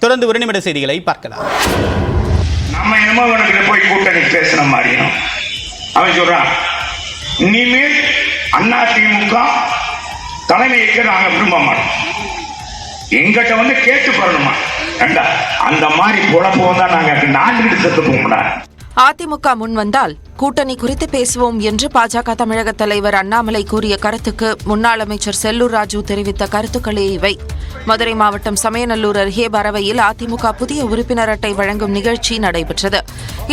தொடர்ந்து ஒரு நிமிட செய்திகளை பார்க்கலாம். நம்ம என்னமோ உனக்கு போய் கூட்டணி பேசின மாதிரியும் அவன் சொல்றான், இனிமேல் அதிமுக தலைமைக்கு நாங்க விரும்ப மாட்டோம், எங்கிட்ட வந்து கேட்டு போறணுமா? அந்த மாதிரி குழப்பம் தான் நாங்க நாட்டுக்கிட்டு செத்து போகக்கூடா. அதிமுக முன் வந்தால் கூட்டணி குறித்து பேசுவோம் என்று பாஜக தமிழக தலைவர் அண்ணாமலை கூறிய கருத்துக்கு முன்னாள் அமைச்சர் செல்லூர் ராஜு தெரிவித்த கருத்துக்களே இவை. மதுரை மாவட்டம் சமயநல்லூர் அருகே பரவையில் அதிமுக புதிய உறுப்பினர் அட்டை வழங்கும் நிகழ்ச்சி நடைபெற்றது.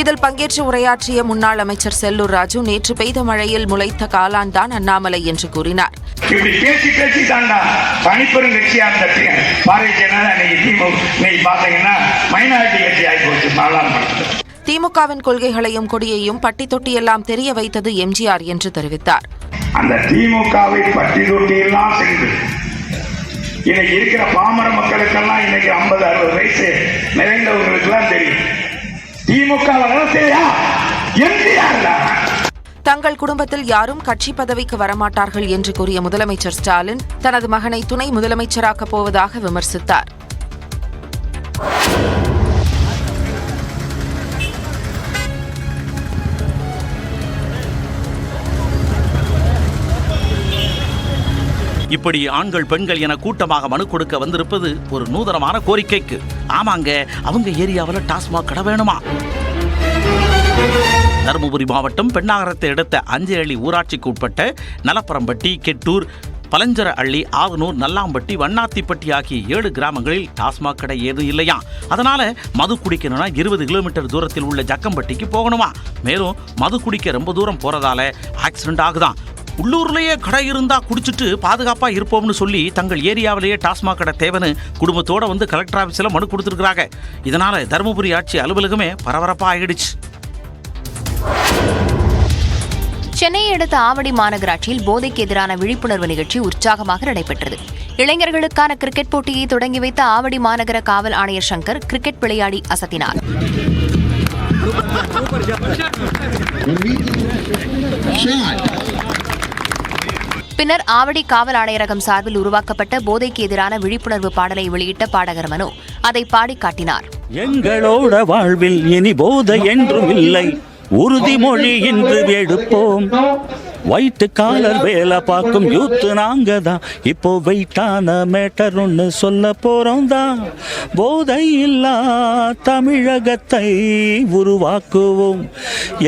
இதில் பங்கேற்று உரையாற்றிய முன்னாள் அமைச்சர் செல்லூர் ராஜு, நேற்று பெய்த மழையில் முளைத்த காளான் தான் அண்ணாமலை என்று கூறினார். இப்படி பேசி பேசி தாண்டா தனிப்பெருங்கட்சியா பாத்தீங்கன்னா மைனாரிட்டி கட்சி ஆகி போச்சு. பாராளுமன்றத்தில் திமுகவின் கொள்கைகளையும் கொடியையும் பட்டி தொட்டி எல்லாம் தெரிய வைத்தது எம்ஜிஆர் என்று தெரிவித்தார். அந்த திமுகவை பட்டி தொட்டி எல்லாம் செய்து இன்னைக்கு இருக்கிற பாமர மக்களுக்கெல்லாம் இன்னைக்கு 50-60 வயசு நிறைந்தவர்களுக்கு எல்லாம் தெரியும் திமுக வளர்ச்சியா எம்ஜிஆர். தங்கள் குடும்பத்தில் யாரும் கட்சி பதவிக்கு வரமாட்டார்கள் என்று கூறிய முதலமைச்சர் ஸ்டாலின் தனது மகனை துணை முதலமைச்சராக்கப் போவதாக விமர்சித்தார். இப்படி ஆண்கள் பெண்கள் என கூட்டமாக மனு கொடுக்க வந்திருப்பது ஒரு நூதனமான கோரிக்கைக்கு. ஆமாங்க, அவங்க ஏரியாவில் டாஸ்மாக் கடை வேணுமா? தருமபுரி மாவட்டம் பெண்ணாகரத்தை அடுத்த அஞ்சேழி ஊராட்சிக்கு உட்பட்ட நலப்பரம்பட்டி, கெட்டூர், பலஞ்சர அள்ளி, ஆவனூர், நல்லாம்பட்டி, வண்ணாத்திப்பட்டி ஆகிய 7 கிராமங்களில் டாஸ்மாக் கடை ஏதும் இல்லையா. அதனால மது குடிக்கணும்னா 20 கிலோமீட்டர் தூரத்தில் உள்ள ஜக்கம்பட்டிக்கு போகணுமா. மேலும் மது குடிக்க ரொம்ப தூரம் போறதால ஆக்சிடென்ட் ஆகுதான். உள்ளூர்லேயே கடை இருந்தா குடிச்சிட்டு பாதுகாப்பா இருப்போம்னு சொல்லி தங்கள் ஏரியாவிலேயே டாஸ்மாக் கடை தேவைன்னு குடும்பத்தோட வந்து கலெக்டர் ஆபீஸ்ல மனு கொடுத்துருக்காங்க. இதனால தருமபுரி ஆட்சி அலுவலகமே பரபரப்பா ஆயிடுச்சு. சென்னையை அடுத்த ஆவடி மாநகராட்சியில் போதைக்கு எதிரான விழிப்புணர்வு நிகழ்ச்சி உற்சாகமாக நடைபெற்றது. இளைஞர்களுக்கான கிரிக்கெட் போட்டியை தொடங்கி வைத்த ஆவடி மாநகர காவல் ஆணையர் சங்கர் கிரிக்கெட் விளையாடி அசத்தினார். பின்னர் ஆவடி காவல் ஆணையரகம் சார்பில் உருவாக்கப்பட்ட போதைக்கு எதிரான விழிப்புணர்வு பாடலை வெளியிட்ட பாடகர் மனு அதை பாடி காட்டினார். எங்களோட வாழ்வில் இனி போதை என்றும் இல்லை, உறுதிமொழி இன்று எடுப்போம். ஒயிட் காலர் வேலை பார்க்கும் யூத்து நாங்க தான், இப்போ வெயிட்டான மேட்டர் ஒன்று சொல்ல போறோம் தான். போதை இல்லா தமிழகத்தை உருவாக்குவோம்,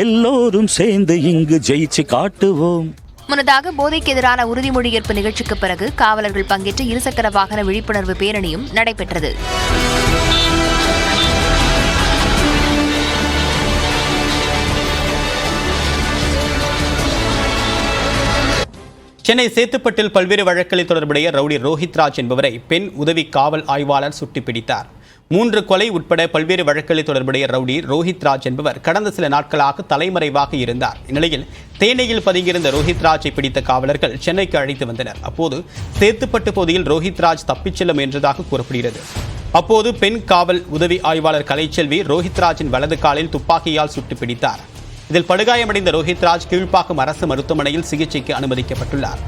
எல்லோரும் சேர்ந்து இங்கு ஜெயிச்சு காட்டுவோம். முன்னதாக போதைக்கு எதிரான உறுதிமொழி ஏற்பு நிகழ்ச்சிக்கு பிறகு காவலர்கள் பங்கேற்ற இருசக்கர வாகன விழிப்புணர்வு பேரணியும் நடைபெற்றது. சென்னை சேத்துப்பட்டில் பல்வேறு வழக்குகளில் தொடர்புடைய ரவுடி ரோஹித் ராஜ் என்பவரை பெண் உதவி காவல் ஆய்வாளர் சுட்டுப்பிடித்தார். 3 கொலை உட்பட பல்வேறு வழக்குகளில் தொடர்புடைய ரவுடி ரோஹித் ராஜ் என்பவர் கடந்த சில நாட்களாக தலைமறைவாக இருந்தார். இந்நிலையில் தேனியில் பதுங்கியிருந்த ரோஹித் ராஜை பிடித்த காவலர்கள் சென்னைக்கு அழைத்து வந்தனர். அப்போது சேத்துப்பட்டு பகுதியில் ரோஹித் ராஜ் தப்பிச் செல்ல முயன்றதாக கூறப்படுகிறது. அப்போது பெண் காவல் உதவி ஆய்வாளர் கலைச்செல்வி ரோஹித் ராஜின் வலது காலில் துப்பாக்கியால் சுட்டு பிடித்தார். இதில் படுகாயமடைந்த ரோஹித் ராஜ் கீழ்ப்பாக்கம் அரசு மருத்துவமனையில் சிகிச்சைக்கு அனுமதிக்கப்பட்டுள்ளார்.